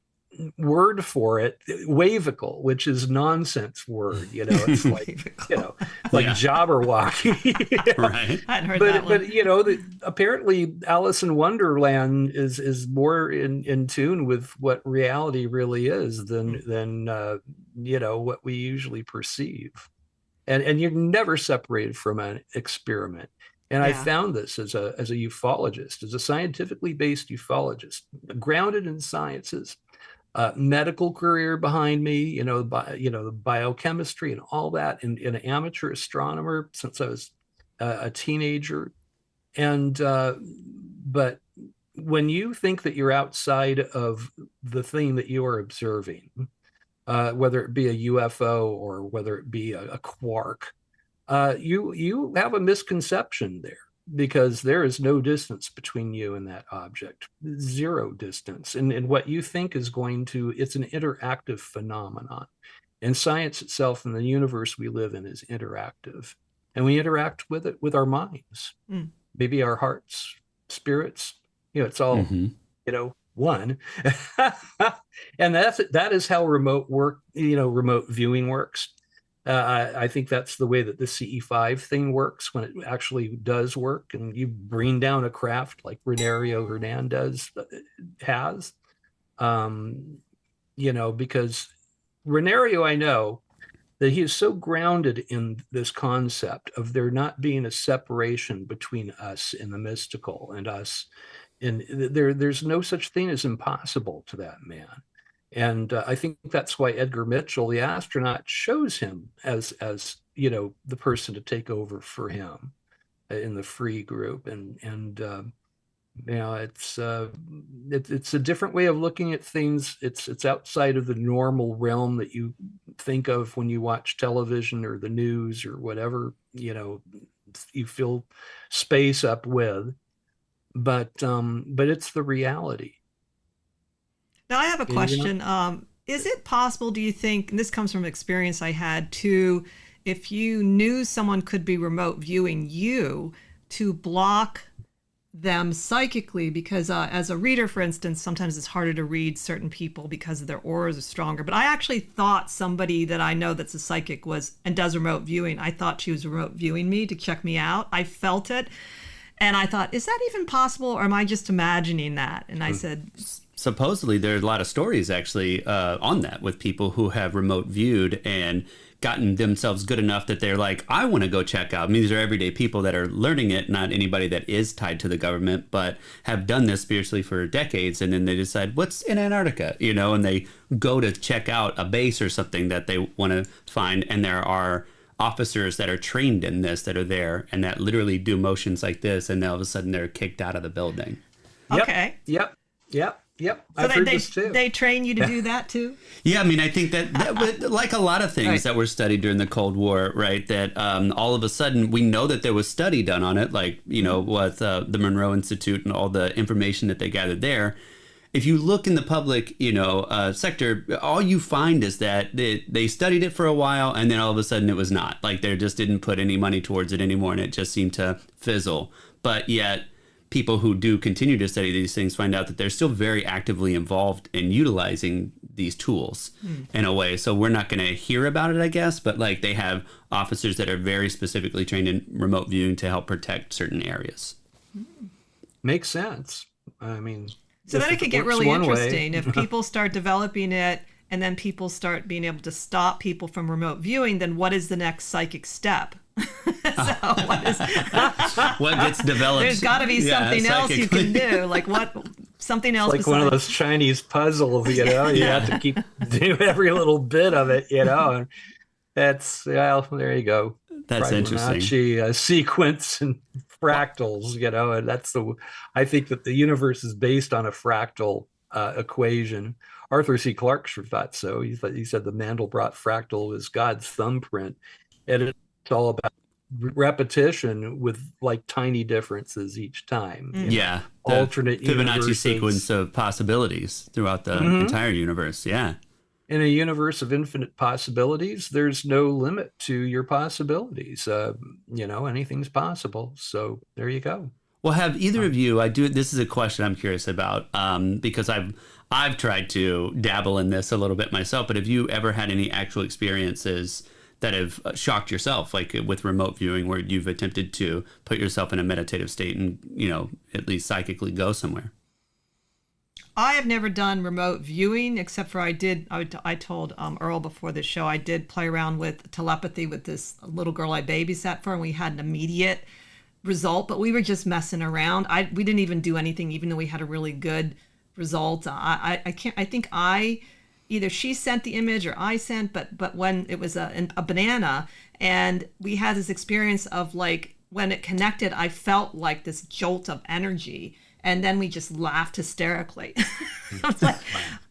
word for it, wavicle, which is nonsense word. It's like like Jabberwocky. Right. I hadn't heard that one. But apparently Alice in Wonderland is more in tune with what reality really is than what we usually perceive. And you're never separated from an experiment. And I found this as a ufologist, as a scientifically based ufologist, grounded in sciences. Medical career behind me, the biochemistry and all that, and an amateur astronomer since I was a teenager. And but when you think that you're outside of the thing that you are observing, whether it be a UFO or whether it be a quark, you have a misconception there. Because there is no distance between you and that object, zero distance. And what you think is it's an interactive phenomenon. And science itself and the universe we live in is interactive. And we interact with it with our minds, maybe our hearts, spirits, it's all, one. And that is how remote viewing works. I think that's the way that the CE5 thing works when it actually does work, and you bring down a craft like Renario Hernandez has, because Renario, I know that he is so grounded in this concept of there not being a separation between us and the mystical and us. And there's no such thing as impossible to that man. And I think that's why Edgar Mitchell, the astronaut, chose him as the person to take over for him in the free group. And it's a different way of looking at things. It's outside of the normal realm that you think of when you watch television or the news or whatever you fill space up with. But it's the reality. Now, I have a question. Is it possible, do you think, and this comes from experience I had, if you knew someone could be remote viewing you, to block them psychically? Because as a reader, for instance, sometimes it's harder to read certain people because their auras are stronger. But I actually thought somebody that I know that's a psychic and does remote viewing, I thought she was remote viewing me to check me out. I felt it. And I thought, is that even possible, or am I just imagining that? And I said... Supposedly, there are a lot of stories actually on that with people who have remote viewed and gotten themselves good enough that they're like, I want to go check out. I mean, these are everyday people that are learning it, not anybody that is tied to the government, but have done this spiritually for decades. And then they decide, what's in Antarctica? And they go to check out a base or something that they want to find. And there are officers that are trained in this that are there and that literally do motions like this. And all of a sudden they're kicked out of the building. Okay. Yep. So I've heard this too. They train you to do that too? Yeah, I mean, I think that like a lot of things that were studied during the Cold War, right, that all of a sudden we know that there was study done on it, like, with the Monroe Institute and all the information that they gathered there. If you look in the public, sector, all you find is that they studied it for a while and then all of a sudden it was not. Like they just didn't put any money towards it anymore and it just seemed to fizzle. But yet people who do continue to study these things find out that they're still very actively involved in utilizing these tools in a way. So we're not going to hear about it, I guess, but like they have officers that are very specifically trained in remote viewing to help protect certain areas. Makes sense. I mean, so then it could get really interesting if people start developing it and then people start being able to stop people from remote viewing, then what is the next psychic step? What gets developed? There's got to be something else you can do. Like something else. It's like one of those Chinese puzzles, you have to do every little bit of it, and that's, there you go. That's interesting. Sequence and fractals, and I think that the universe is based on a fractal equation. Arthur C. Clarke sure thought so. He said the Mandelbrot fractal is God's thumbprint, and it's all about repetition with like tiny differences each time. Yeah, alternate Fibonacci universes. sequence of possibilities throughout the entire universe. Yeah. In a universe of infinite possibilities, there's no limit to your possibilities. Anything's possible. So there you go. Well, have either of you? This is a question I'm curious about because I've tried to dabble in this a little bit myself. But have you ever had any actual experiences that have shocked yourself, like with remote viewing, where you've attempted to put yourself in a meditative state and at least psychically go somewhere? I have never done remote viewing, except for I told Earl before the show, I did play around with telepathy with this little girl I babysat for, and we had an immediate result, but we were just messing around. We didn't even do anything, even though we had a really good result. I think either she sent the image or I sent, but when it was a banana, and we had this experience of like, when it connected, I felt like this jolt of energy. And then we just laughed hysterically. But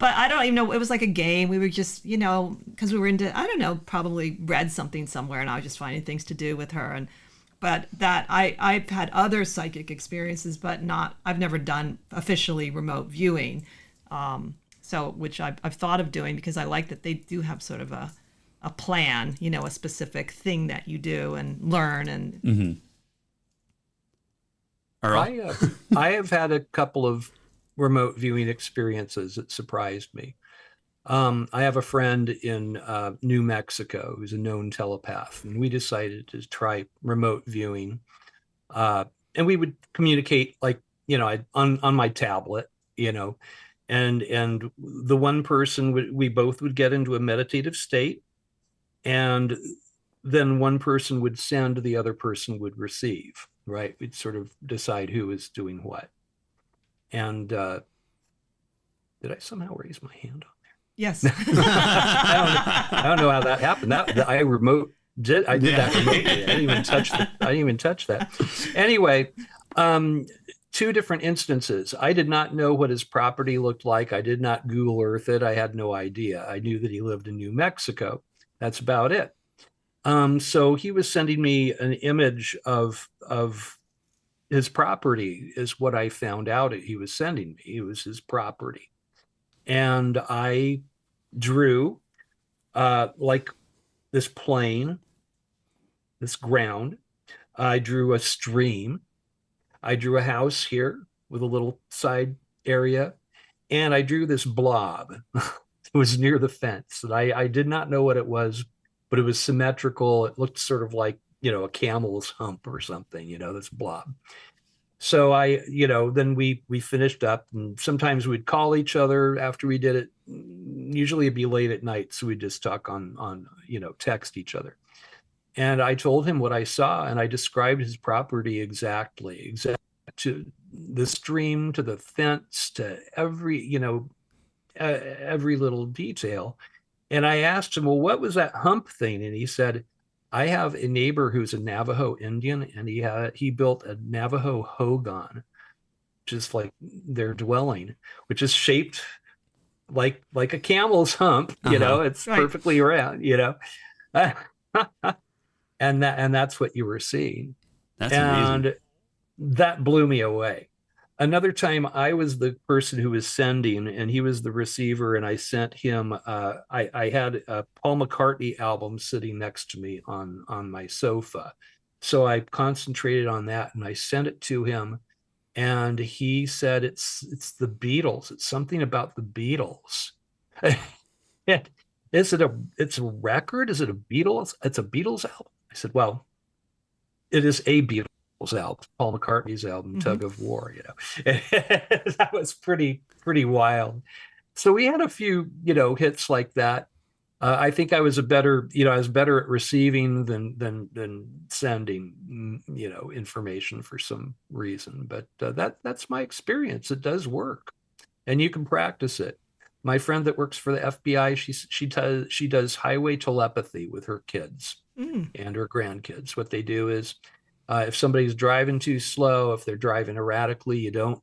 I don't even know. It was like a game. We were just, because we were into, I don't know, probably read something somewhere, and I was just finding things to do with her. But that I've had other psychic experiences, but I've never done officially remote viewing. Which I've thought of doing, because I like that they do have sort of a plan, a specific thing that you do and learn and. Mm-hmm. I have had a couple of remote viewing experiences that surprised me. I have a friend in New Mexico who's a known telepath, and we decided to try remote viewing. And we would communicate on my tablet, and the one person we both would get into a meditative state, and then one person would send, the other person would receive. Right, we'd sort of decide who is doing what. And did I somehow raise my hand on there? Yes. I don't know how that happened. I did that remotely. I didn't even touch that. Anyway, 2 different instances. I did not know what his property looked like. I did not Google Earth it. I had no idea. I knew that he lived in New Mexico. That's about it. So he was sending me an image of his property, is what I found out he was sending me. It was his property. And I drew like this plane, this ground. I drew a stream. I drew a house here with a little side area. And I drew this blob. It was near the fence. And I did not know what it was, but it was symmetrical. It looked sort of like, a camel's hump or something, this blob. So then we finished up, and sometimes we'd call each other after we did it. Usually it'd be late at night, so we'd just talk on text each other. And I told him what I saw, and I described his property exactly to the stream, to the fence, to every little detail. And I asked him, well, what was that hump thing? And he said, I have a neighbor who's a Navajo Indian, and he built a Navajo hogan, just like their dwelling, which is shaped like a camel's hump. It's right. Perfectly round. And that's what you were seeing. That's amazing. And that blew me away. Another time I was the person who was sending, and he was the receiver, and I sent him, I had a Paul McCartney album sitting next to me on my sofa. So I concentrated on that, and I sent it to him, and he said, it's the Beatles. It's something about the Beatles. It's a record? Is it a Beatles? It's a Beatles album. I said, well, it is a Beatles album, Paul McCartney's album, Tug of War. That was pretty wild. So we had a few hits like that. I think I was better at receiving than sending information for some reason. But that's my experience. It does work, and you can practice it. My friend that works for the FBI, she does highway telepathy with her kids and her grandkids. What they do is If somebody's driving too slow, if they're driving erratically, you don't,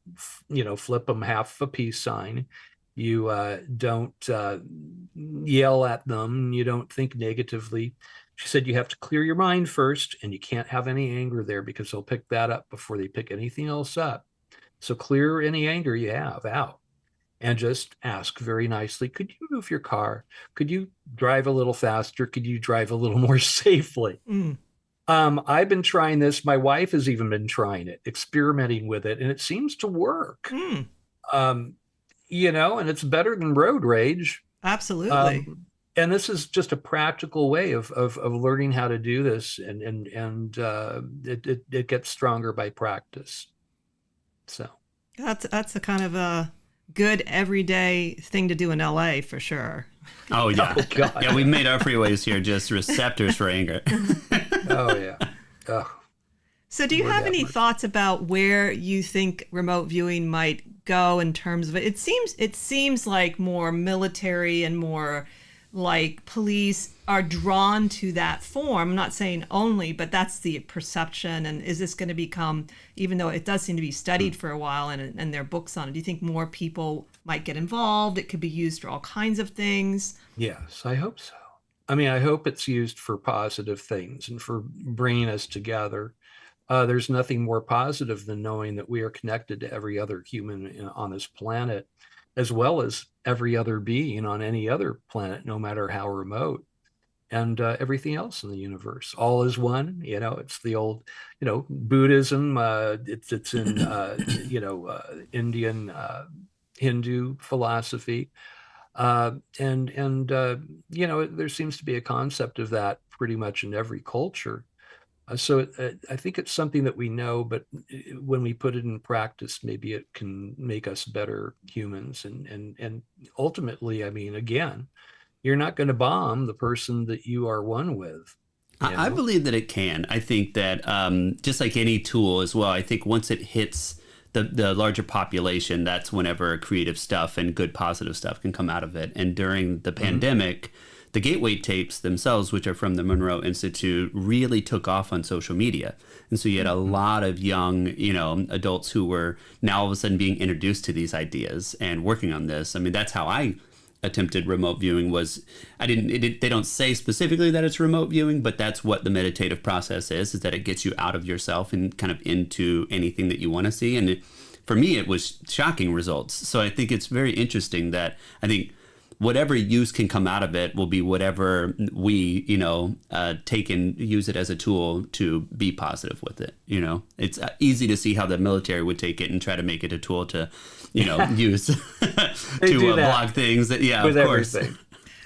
flip them half a peace sign. You don't yell at them. You don't think negatively. She said you have to clear your mind first, and you can't have any anger there because they'll pick that up before they pick anything else up. So clear any anger you have out and just ask very nicely, could you move your car? Could you drive a little faster? Could you drive a little more safely? I've been trying this. My wife has even been trying it, experimenting with it, and it seems to work. And it's better than road rage. Absolutely. And this is just a practical way of learning how to do this, and it gets stronger by practice. So that's a kind of a good everyday thing to do in LA for sure. Oh yeah. Oh, God. Yeah, we made our freeways here just receptors for anger. Oh yeah. Oh. So do you have any thoughts about where you think remote viewing might go in terms of it? It seems like more military and more like police are drawn to that form. I'm not saying only, but that's the perception. And is this going to become, even though it does seem to be studied for a while and there are books on it, do you think more people might get involved? It could be used for all kinds of things. Yes, I hope so. I mean, I hope it's used for positive things and for bringing us together. There's nothing more positive than knowing that we are connected to every other human on this planet, as well as every other being on any other planet, no matter how remote, and everything else in the universe. All is one. It's the old, Buddhism. It's in Indian Hindu philosophy, and there seems to be a concept of that pretty much in every culture. So I think it's something that we know, but when we put it in practice, maybe it can make us better humans. And ultimately, I mean, again, you're not going to bomb the person that you are one with. I believe that it can. I think that just like any tool as well, I think once it hits the larger population, that's whenever creative stuff and good positive stuff can come out of it. And during the pandemic, the Gateway tapes themselves, which are from the Monroe Institute, really took off on social media. And so you had a lot of young, adults who were now all of a sudden being introduced to these ideas and working on this. I mean, that's how I attempted remote viewing was, they don't say specifically that it's remote viewing, but that's what the meditative process is that it gets you out of yourself and kind of into anything that you want to see. And for me, it was shocking results. So I think it's very interesting that I think whatever use can come out of it will be whatever we, take and use it as a tool to be positive with it. It's easy to see how the military would take it and try to make it a tool to, use to block things. Yeah, with of course. Everything.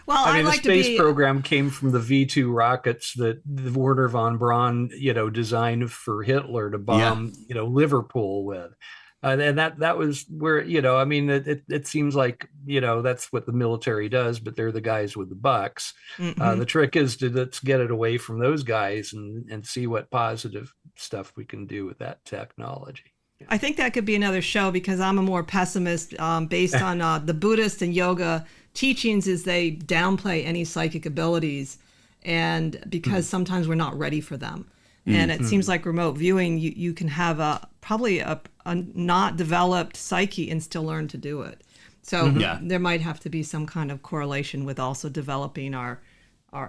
Well, I mean, like the space program came from the V2 rockets that Werner von Braun, designed for Hitler to bomb, Liverpool with. And that was where, I mean, it seems like, that's what the military does, but they're the guys with the bucks. The trick is let's get it away from those guys and see what positive stuff we can do with that technology. Yeah. I think that could be another show because I'm a more pessimist based on the Buddhist and yoga teachings is they downplay any psychic abilities and because sometimes we're not ready for them. And it seems like remote viewing, you can have probably a not developed psyche and still learn to do it. So there might have to be some kind of correlation with also developing our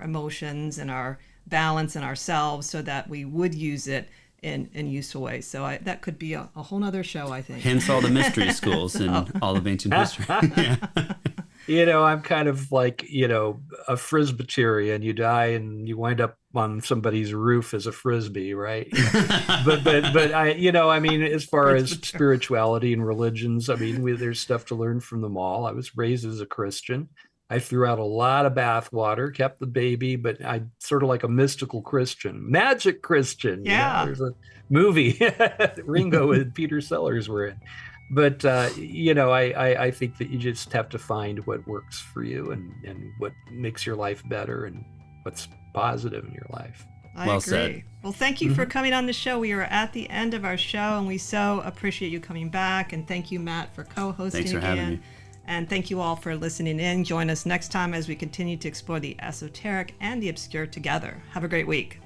emotions and our balance in ourselves so that we would use it in useful ways. So that could be a whole nother show, I think. Hence all the mystery schools and all of ancient history. I'm kind of like, a Frisbeeterian. You die and you wind up on somebody's roof as a Frisbee, right? but I mean, as far as spirituality and religions, I mean, there's stuff to learn from them all. I was raised as a Christian. I threw out a lot of bathwater, kept the baby, but I sort of like a mystical Christian, magic Christian. Yeah. There's a movie Ringo and Peter Sellers were in. But, I think that you just have to find what works for you and what makes your life better and what's positive in your life. I agree. Said. Well, thank you for coming on the show. We are at the end of our show, and we so appreciate you coming back. And thank you, Matt, for co-hosting Thanks for having me. And thank you all for listening in. Join us next time as we continue to explore the esoteric and the obscure together. Have a great week.